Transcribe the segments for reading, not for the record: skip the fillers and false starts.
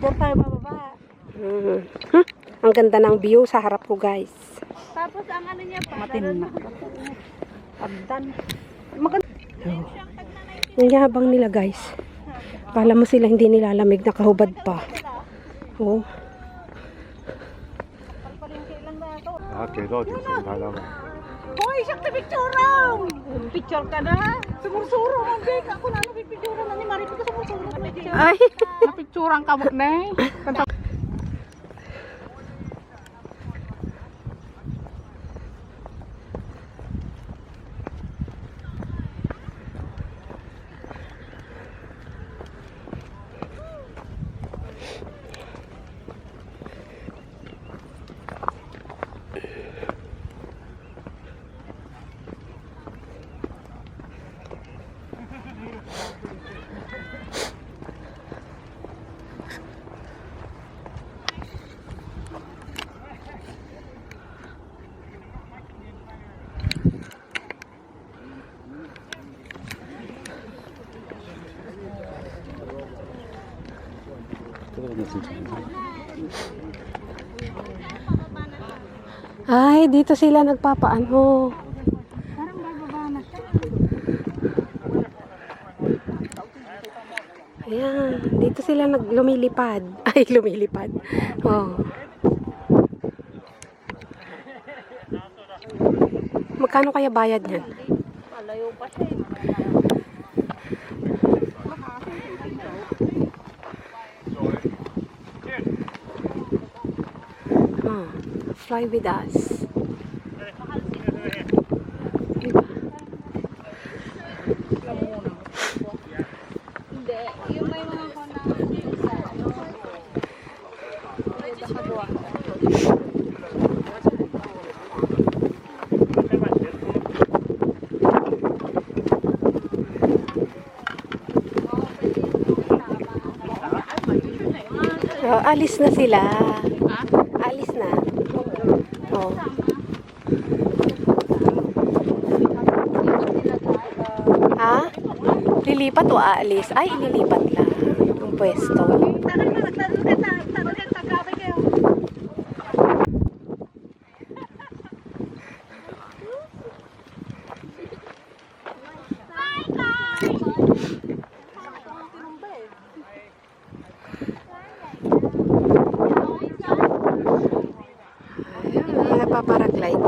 Doon tayo bababa. Ang ganda ng view sa harap ko, guys. Tapos ang ano niya pa. Matin na. Pagdan. Ang yabang nila, guys. Pala mo sila hindi nilalamig, nakahubad pa. Oh. 걔도 지금 가려면 Hoy, siya ka picturean! Picture ka na? Sumursuro man, Bek. Ako na ano pipicturean na ni Marito ka sumursuro ka na. Ay. Napicturean ka mo na eh. Ay, dito sila nagpapaano. Parang bababa na siya. Ayan, dito sila lumilipad. Ay, lumilipad. Oh. Magkano kaya bayad niyan? Malayo pa siya. Oh, fly with us. Diba? Hindi. Yung may mga ko na Oh, alis na sila. Alis na. Oh. Ha? Lilipat o aalis? Ay, ililipat lang ang pwesto. Ayan, nagpaparaglide.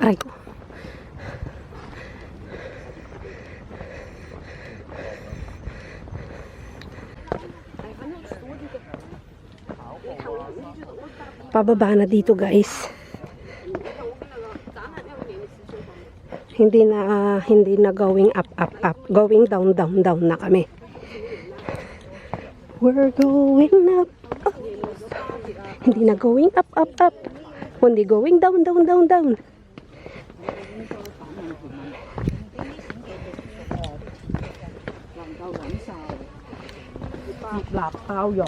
Aray ko. Pababa na dito, guys. Hindi na going up up. Going down down na kami. We're going up. Hindi na going up up. Kundi going down down.包容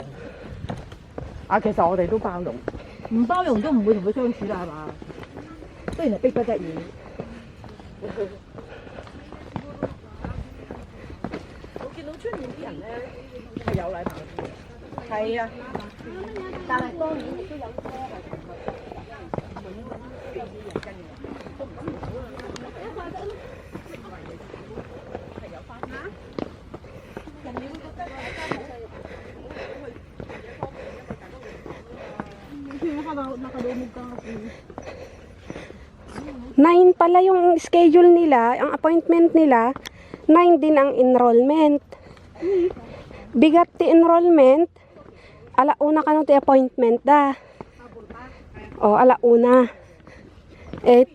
其實我哋都包容，唔包容都唔會同佢相處啦，係嘛？雖然係逼不得已。我見到出面啲人咧係有禮貌嘅，係啊，但係當然亦都有啲咧係同佢9 pala yung schedule nila, ang appointment nila, 9 din ang enrollment. Bigat ti enrollment, alauna ka nung ti appointment da. O, alauna. 10,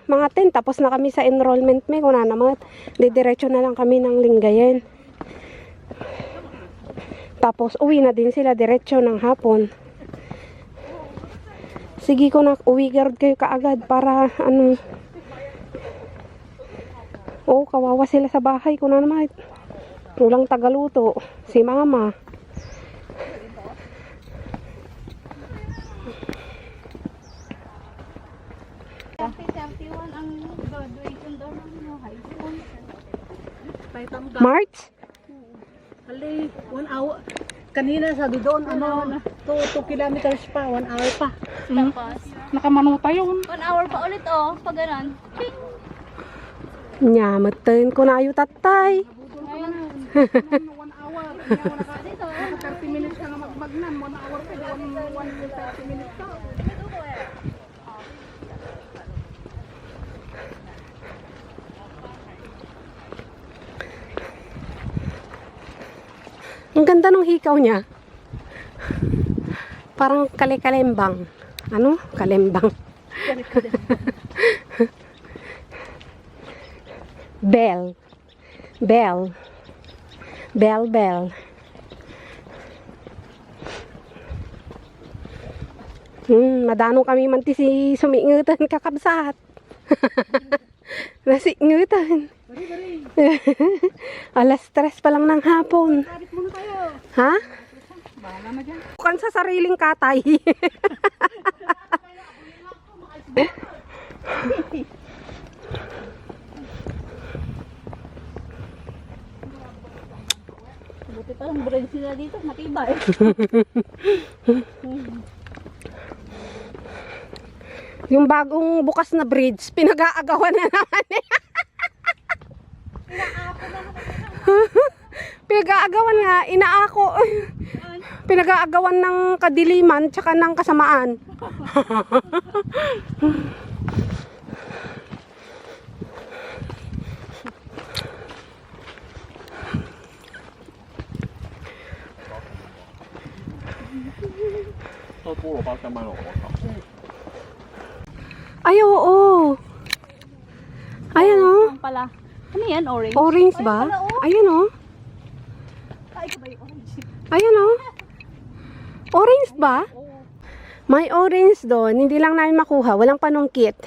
mga 10, tapos na kami sa enrollment may, kuna naman, didiretso na lang kami ng Lingayen. Tapos, uwi na din sila, diretso ng hapon. Sige ko na, uwi garod kayo kaagad para, kawawa sila sa bahay ko na naman. Walang tagaluto. Si mama. March? Hali, 1 hour. Kanina sabi doon, 2 kilometers pa, 1 hour pa. Tapos, Nakamanuta yun. 1 hour pa ulit pag ganun. Ching! Nyamatin ko na ayo tatay. 1 hour. Dito, 30 minutes ka nga magbagnan, 1 hour pa, 30 minutes ka. Ang ganda ng hikaw niya. Parang kale-kalembang. Ano? Kalembang. Bell. Bell. Bell, bell. Madano kami man ti si sumingutan kakabsat. Nasingutan. Alas 3 pa lang ng hapon. Sabit muna tayo. Ha? Bahala na dyan. Bukan sa sariling katay. buti pa lang bread sila dito, matibay. Yung bagong bukas na bridge, pinag-aagawan na naman eh. Pinag-aagawan nga, inaako. Pinag-aagawan ng kadiliman tsaka ng kasamaan. Ay, oo. Ayan o. Ang pala. Ano yan? Orange? Orange ba? Ayan o. Ay, ito ba yung orange? Ayan o. Orange ba? May orange doon. Hindi lang namin makuha. Walang panungkit.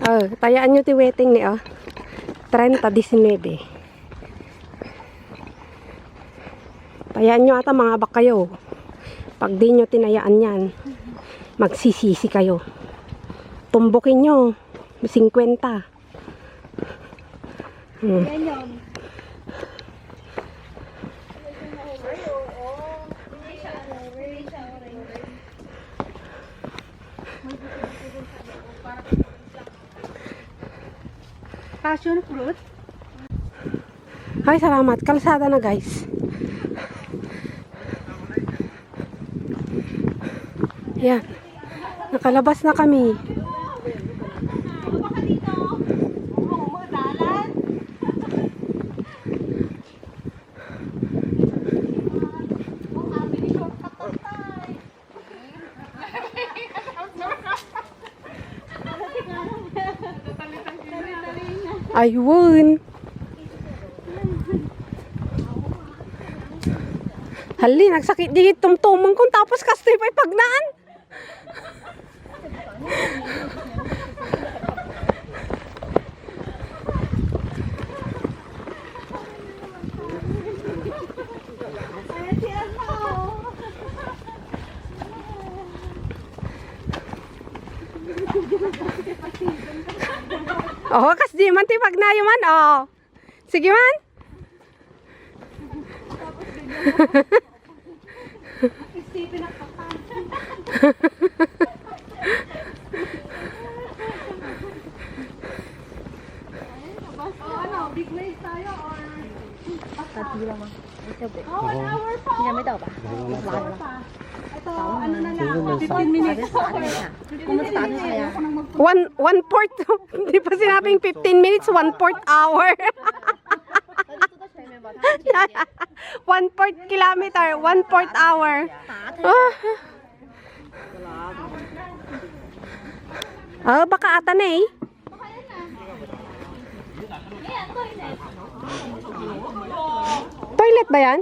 Oh, tayaan nyo ti waiting ni 30-19. Tayaan nyo ata mga bak kayo. Pag di nyo tinayaan yan, magsisisi kayo. Tumbukin nyo. 50. Yan yun. Passion fruit. Ay, salamat. Kalsada na, guys. Yan. Nakalabas na kami. Ayun. Hali, nagsakit digit tumtumang ko tapos kastoy pa pagnaan. Oh, kas di man ti pagnayo man. Oh. Sige man. One fourth. Hindi pa sinabing 15 minutes, 1/4 hour. 1/4 kilometer, 1/4 hour. Ah, baka ata na eh. Toilet ba yan?